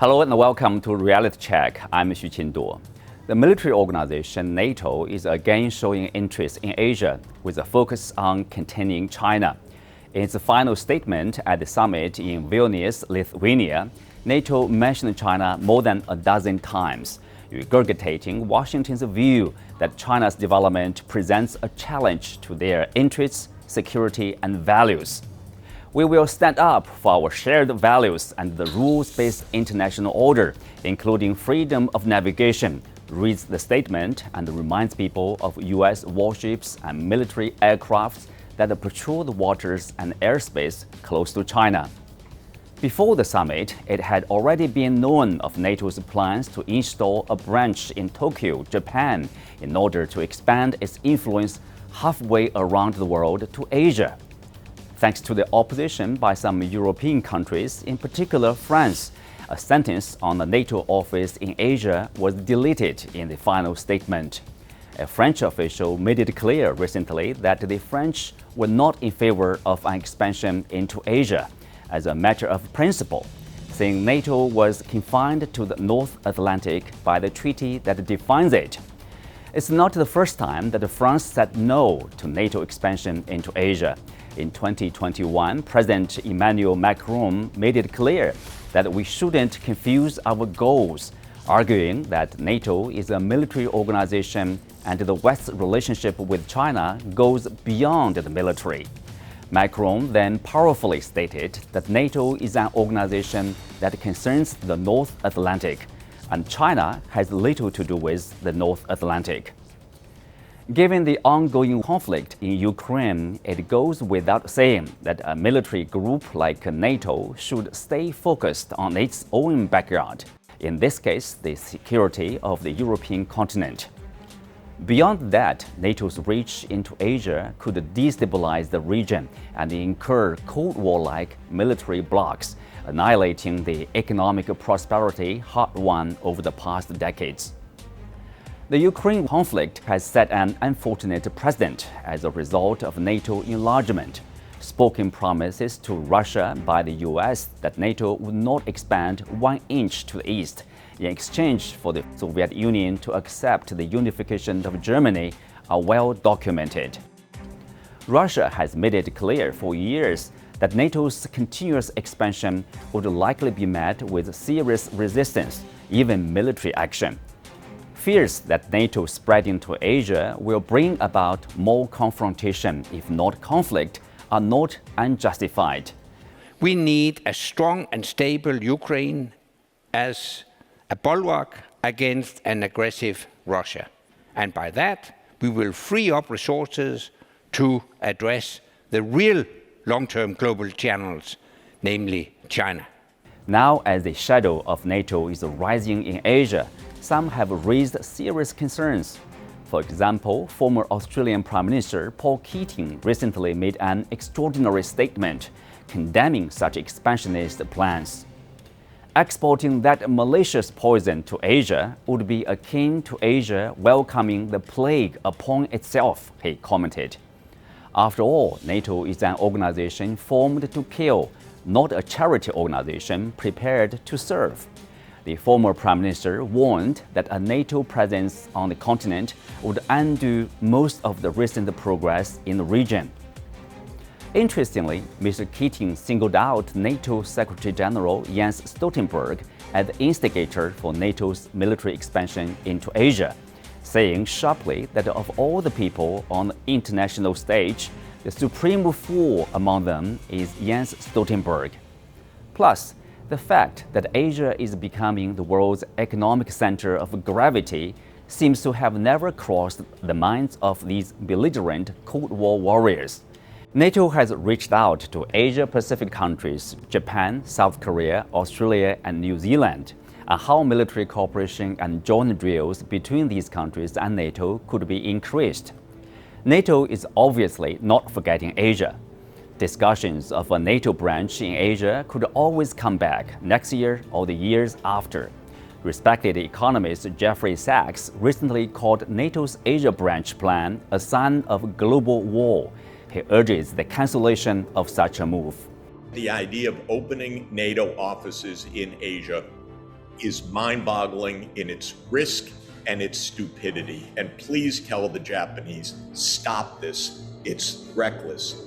Hello and welcome to Reality Check. I'm Xu Qinduo. The military organization NATO is again showing interest in Asia with a focus on containing China. In its final statement at the summit in Vilnius, Lithuania, NATO mentioned China more than a dozen times, regurgitating Washington's view that China's development presents a challenge to their interests, security, and values. We will stand up for our shared values and the rules-based international order, including freedom of navigation, reads the statement and reminds people of U.S. warships and military aircraft that patrol the waters and airspace close to China. Before the summit, it had already been known of NATO's plans to install a branch in Tokyo, Japan, in order to expand its influence halfway around the world to Asia. Thanks to the opposition by some European countries, in particular France, a sentence on the NATO office in Asia was deleted in the final statement. A French official made it clear recently that the French were not in favor of an expansion into Asia as a matter of principle, saying NATO was confined to the North Atlantic by the treaty that defines it. It's not the first time that France said no to NATO expansion into Asia. In 2021, President Emmanuel Macron made it clear that we shouldn't confuse our goals, arguing that NATO is a military organization and the West's relationship with China goes beyond the military. Macron then powerfully stated that NATO is an organization that concerns the North Atlantic, and China has little to do with the North Atlantic. Given the ongoing conflict in Ukraine, it goes without saying that a military group like NATO should stay focused on its own backyard, in this case, the security of the European continent. Beyond that, NATO's reach into Asia could destabilize the region and incur Cold War-like military blocs, annihilating the economic prosperity hard-won over the past decades. The Ukraine conflict has set an unfortunate precedent as a result of NATO enlargement. Spoken promises to Russia by the US that NATO would not expand 1 inch to the east in exchange for the Soviet Union to accept the unification of Germany are well documented. Russia has made it clear for years that NATO's continuous expansion would likely be met with serious resistance, even military action. Fears that NATO spreading to Asia will bring about more confrontation, if not conflict, are not unjustified. We need a strong and stable Ukraine as a bulwark against an aggressive Russia. And by that, we will free up resources to address the real long-term global channels, namely China. Now, as the shadow of NATO is rising in Asia, some have raised serious concerns. For example, former Australian Prime Minister Paul Keating recently made an extraordinary statement condemning such expansionist plans. Exporting that malicious poison to Asia would be akin to Asia welcoming the plague upon itself, he commented. After all, NATO is an organization formed to kill, not a charity organization prepared to serve. The former Prime Minister warned that a NATO presence on the continent would undo most of the recent progress in the region. Interestingly, Mr. Keating singled out NATO Secretary General Jens Stoltenberg as the instigator for NATO's military expansion into Asia, saying sharply that of all the people on the international stage, the supreme fool among them is Jens Stoltenberg. Plus, the fact that Asia is becoming the world's economic center of gravity seems to have never crossed the minds of these belligerent Cold War warriors. NATO has reached out to Asia-Pacific countries, Japan, South Korea, Australia, and New Zealand, on how military cooperation and joint drills between these countries and NATO could be increased. NATO is obviously not forgetting Asia. Discussions of a NATO branch in Asia could always come back next year or the years after. Respected economist Jeffrey Sachs recently called NATO's Asia branch plan a sign of global war. He urges the cancellation of such a move. The idea of opening NATO offices in Asia is mind-boggling in its risk and its stupidity. And please tell the Japanese, stop this. It's reckless.